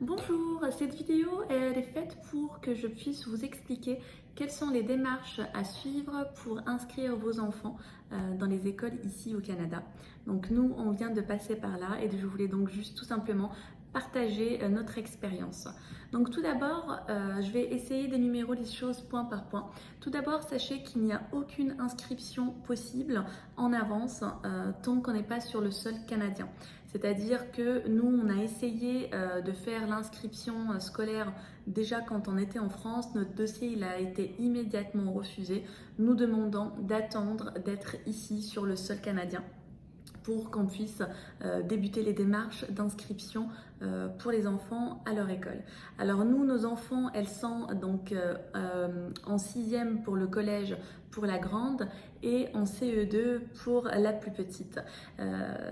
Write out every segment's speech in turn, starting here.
Bonjour, cette vidéo elle est faite pour que je puisse vous expliquer quelles sont les démarches à suivre pour inscrire vos enfants dans les écoles ici au Canada. Donc nous, on vient de passer par là et je voulais donc juste tout simplement partager notre expérience. Donc tout d'abord, je vais essayer d'énumérer les choses point par point. Tout d'abord, sachez qu'il n'y a aucune inscription possible en avance tant qu'on n'est pas sur le sol canadien. C'est-à-dire que nous, on a essayé de faire l'inscription scolaire déjà quand on était en France. Notre dossier, il a été immédiatement refusé, nous demandant d'attendre d'être ici sur le sol canadien pour qu'on puisse débuter les démarches d'inscription pour les enfants à leur école. Alors nous, nos enfants, elles sont donc en 6e pour le collège pour la grande et en CE2 pour la plus petite.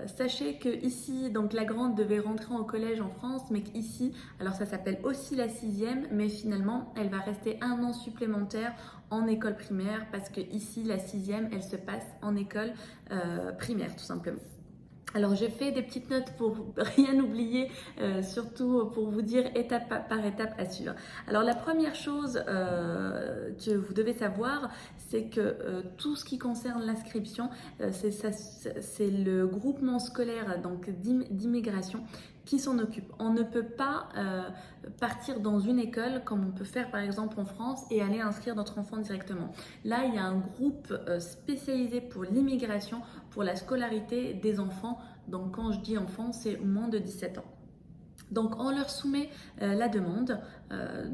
Sachez que ici, donc la grande devait rentrer au collège en France, mais qu'ici, alors ça s'appelle aussi la 6e, mais finalement, elle va rester un an supplémentaire en école primaire parce que ici, la 6e, elle se passe en école primaire tout simplement. Alors j'ai fait des petites notes pour rien oublier, surtout pour vous dire étape par étape à suivre. Alors la première chose que vous devez savoir, c'est que tout ce qui concerne l'inscription, c'est le groupement scolaire donc d'immigration qui s'en occupe. On ne peut pas partir dans une école comme on peut faire par exemple en France et aller inscrire notre enfant directement. Là, il y a un groupe spécialisé pour l'immigration, pour la scolarité des enfants. Donc quand je dis enfants, c'est moins de 17 ans. Donc on leur soumet la demande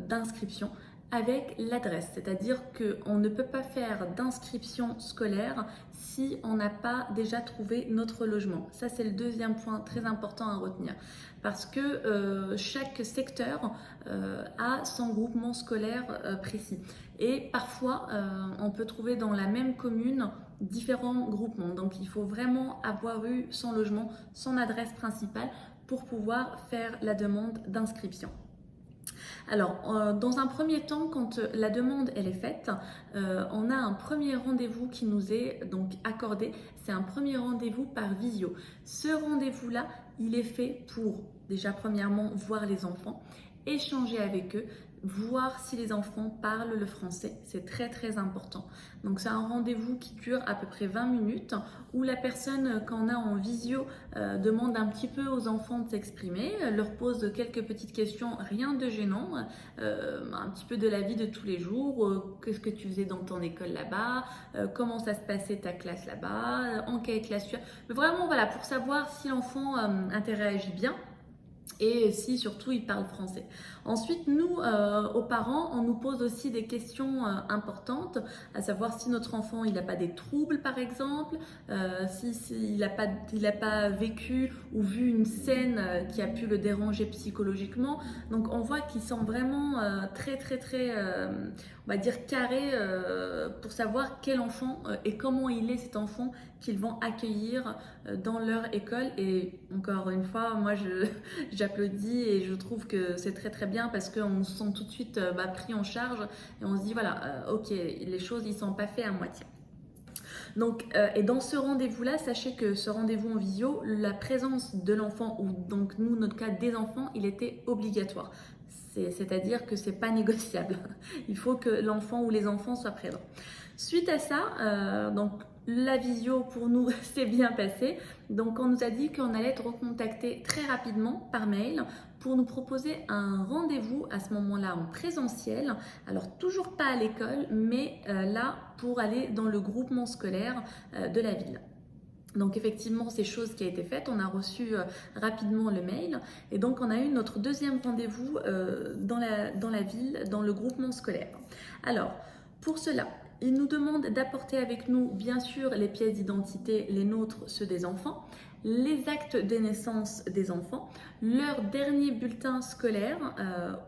d'inscription avec l'adresse, c'est-à-dire qu'on ne peut pas faire d'inscription scolaire si on n'a pas déjà trouvé notre logement. Ça, c'est le deuxième point très important à retenir parce que chaque secteur a son groupement scolaire précis. Et parfois, on peut trouver dans la même commune différents groupements. Donc, il faut vraiment avoir eu son logement, son adresse principale pour pouvoir faire la demande d'inscription. Alors, dans un premier temps, quand la demande elle est faite, on a un premier rendez-vous qui nous est donc accordé. C'est un premier rendez-vous par visio. Ce rendez-vous-là, il est fait pour déjà premièrement voir les enfants, échanger avec eux, voir si les enfants parlent le français, c'est très très important. Donc c'est un rendez-vous qui dure à peu près 20 minutes où la personne qu'on a en visio demande un petit peu aux enfants de s'exprimer, leur pose quelques petites questions, rien de gênant, un petit peu de la vie de tous les jours, qu'est-ce que tu faisais dans ton école là-bas, comment ça se passait ta classe là-bas, en quelle classe tu as, mais vraiment voilà pour savoir si l'enfant interagit bien et si surtout il parle français. Ensuite, nous, aux parents, on nous pose aussi des questions importantes, à savoir si notre enfant il n'a pas des troubles par exemple, si il n'a pas vécu ou vu une scène qui a pu le déranger psychologiquement. Donc on voit qu'ils sont vraiment très on va dire carrés pour savoir quel enfant et comment il est cet enfant qu'ils vont accueillir dans leur école. Et encore une fois, moi j'applaudis et je trouve que c'est très bien parce qu'on se sent tout de suite pris en charge et on se dit voilà, ok, les choses ils sont pas faites à moitié. Donc, et dans ce rendez-vous-là, sachez que ce rendez-vous en visio, la présence de l'enfant, ou donc nous, notre cas des enfants, il était obligatoire. C'est-à-dire que c'est pas négociable. Il faut que l'enfant ou les enfants soient présents. Suite à ça, donc la visio pour nous s'est bien passée. Donc on nous a dit qu'on allait être recontacté très rapidement par mail pour nous proposer un rendez-vous à ce moment-là en présentiel. Alors toujours pas à l'école, mais là pour aller dans le groupement scolaire de la ville. Donc effectivement, c'est chose qui a été faite, on a reçu rapidement le mail et donc on a eu notre deuxième rendez-vous dans la ville, dans le groupement scolaire. Alors, pour cela, il nous demande d'apporter avec nous, bien sûr, les pièces d'identité, les nôtres, ceux des enfants, les actes de naissance des enfants, leur dernier bulletin scolaire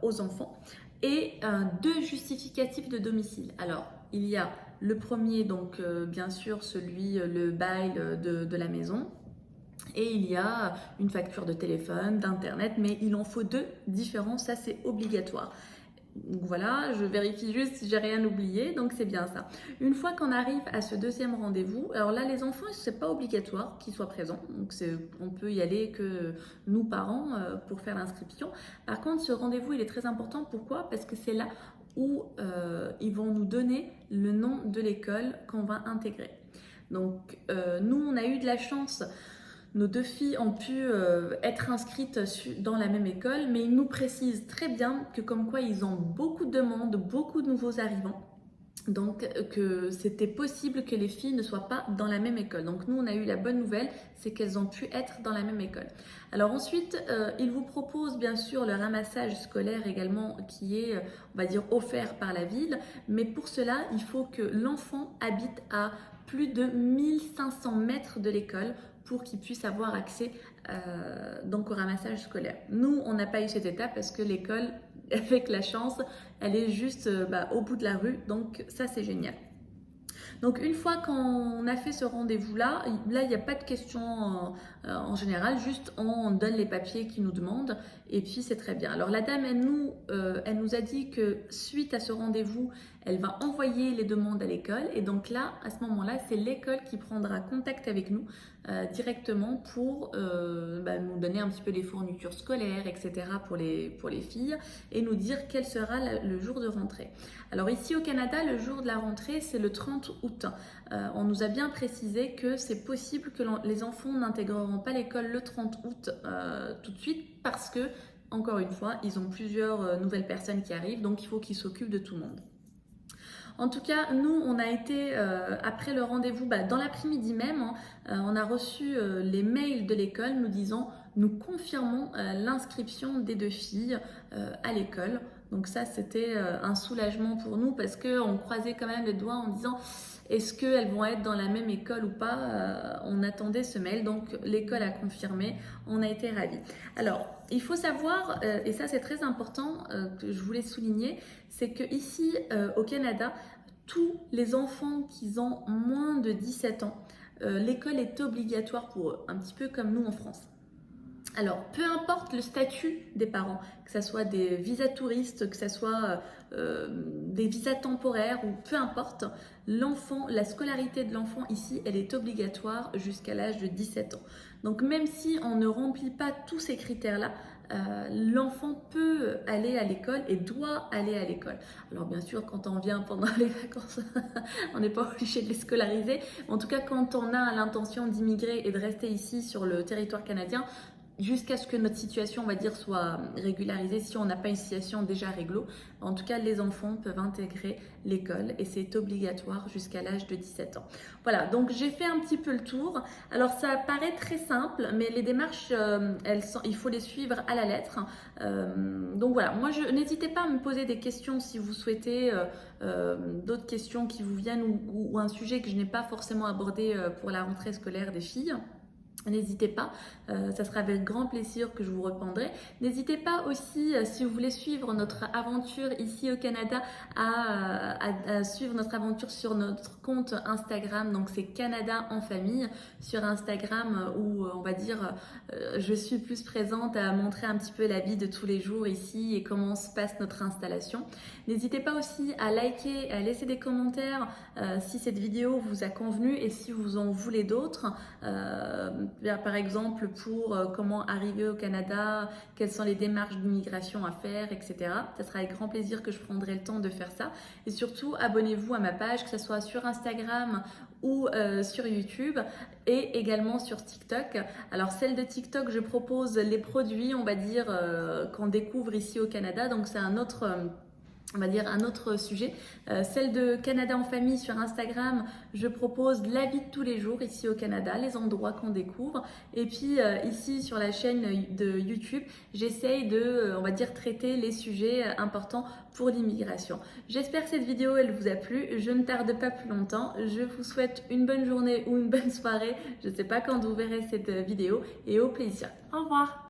aux enfants et 2 justificatifs de domicile. Alors, il y a le premier, donc bien sûr, le bail de la maison. Et il y a une facture de téléphone, d'internet, mais il en faut 2 différents, ça c'est obligatoire. Donc voilà, je vérifie juste si j'ai rien oublié, donc c'est bien ça. Une fois qu'on arrive à ce deuxième rendez-vous, alors là les enfants, c'est pas obligatoire qu'ils soient présents, donc on peut y aller que nous parents pour faire l'inscription. Par contre, ce rendez-vous il est très important, pourquoi? Parce que c'est là où ils vont nous donner le nom de l'école qu'on va intégrer. Donc nous on a eu de la chance. Nos deux filles ont pu être inscrites dans la même école, mais ils nous précisent très bien que comme quoi ils ont beaucoup de demandes, beaucoup de nouveaux arrivants. Donc que c'était possible que les filles ne soient pas dans la même école. Donc nous on a eu la bonne nouvelle, c'est qu'elles ont pu être dans la même école. Alors ensuite, ils vous proposent bien sûr le ramassage scolaire également qui est, on va dire, offert par la ville. Mais pour cela, il faut que l'enfant habite à plus de 1500 mètres de l'école pour qu'ils puissent avoir accès donc au ramassage scolaire. Nous, on n'a pas eu cette étape parce que l'école, avec la chance, elle est juste au bout de la rue, donc ça c'est génial. Donc une fois qu'on a fait ce rendez-vous-là, là il n'y a pas de questions en général, juste on donne les papiers qu'ils nous demandent et puis c'est très bien. Alors la dame, elle nous a dit que suite à ce rendez-vous, elle va envoyer les demandes à l'école et donc là, à ce moment-là, c'est l'école qui prendra contact avec nous directement pour nous donner un petit peu les fournitures scolaires, etc. pour les filles et nous dire quel sera le jour de rentrée. Alors ici au Canada, le jour de la rentrée, c'est le 30 août. On nous a bien précisé que c'est possible que les enfants n'intégreront pas l'école le 30 août tout de suite parce que, encore une fois, ils ont plusieurs nouvelles personnes qui arrivent, donc il faut qu'ils s'occupent de tout le monde. En tout cas, nous, on a été, après le rendez-vous, dans l'après-midi même, on a reçu les mails de l'école nous confirmons l'inscription des deux filles à l'école. Donc ça, c'était un soulagement pour nous parce qu'on croisait quand même les doigts en disant est-ce qu'elles vont être dans la même école ou pas? On attendait ce mail, donc l'école a confirmé, on a été ravis. Alors, il faut savoir, et ça c'est très important que je voulais souligner, c'est qu'ici au Canada, tous les enfants qui ont moins de 17 ans, l'école est obligatoire pour eux, un petit peu comme nous en France. Alors, peu importe le statut des parents, que ce soit des visas touristes, que ce soit des visas temporaires ou peu importe, la scolarité de l'enfant ici, elle est obligatoire jusqu'à l'âge de 17 ans. Donc même si on ne remplit pas tous ces critères-là, l'enfant peut aller à l'école et doit aller à l'école. Alors bien sûr, quand on vient pendant les vacances, on n'est pas obligé de les scolariser. En tout cas, quand on a l'intention d'immigrer et de rester ici sur le territoire canadien, jusqu'à ce que notre situation, on va dire, soit régularisée, si on n'a pas une situation déjà réglo. En tout cas, les enfants peuvent intégrer l'école et c'est obligatoire jusqu'à l'âge de 17 ans. Voilà, donc j'ai fait un petit peu le tour. Alors ça paraît très simple, mais les démarches, il faut les suivre à la lettre. Donc voilà, moi n'hésitez pas à me poser des questions si vous souhaitez, d'autres questions qui vous viennent ou un sujet que je n'ai pas forcément abordé pour la rentrée scolaire des filles. N'hésitez pas, ça sera avec grand plaisir que je vous répondrai. N'hésitez pas aussi, si vous voulez suivre notre aventure ici au Canada, à suivre notre aventure sur notre compte Instagram. Donc c'est Canada en famille sur Instagram où on va dire je suis plus présente à montrer un petit peu la vie de tous les jours ici et comment se passe notre installation. N'hésitez pas aussi à liker, à laisser des commentaires si cette vidéo vous a convenu et si vous en voulez d'autres. Par exemple pour comment arriver au Canada, quelles sont les démarches d'immigration à faire, etc. Ça sera avec grand plaisir que je prendrai le temps de faire ça. Et surtout, abonnez-vous à ma page, que ce soit sur Instagram ou sur YouTube et également sur TikTok. Alors celle de TikTok, je propose les produits, on va dire, qu'on découvre ici au Canada. Donc c'est un autre... on va dire un autre sujet. Celle de Canada en famille sur Instagram, je propose la vie de tous les jours ici au Canada, les endroits qu'on découvre. Et puis ici sur la chaîne de YouTube, j'essaye de, on va dire, traiter les sujets importants pour l'immigration. J'espère que cette vidéo, elle vous a plu. Je ne tarde pas plus longtemps. Je vous souhaite une bonne journée ou une bonne soirée. Je ne sais pas quand vous verrez cette vidéo et au plaisir. Au revoir!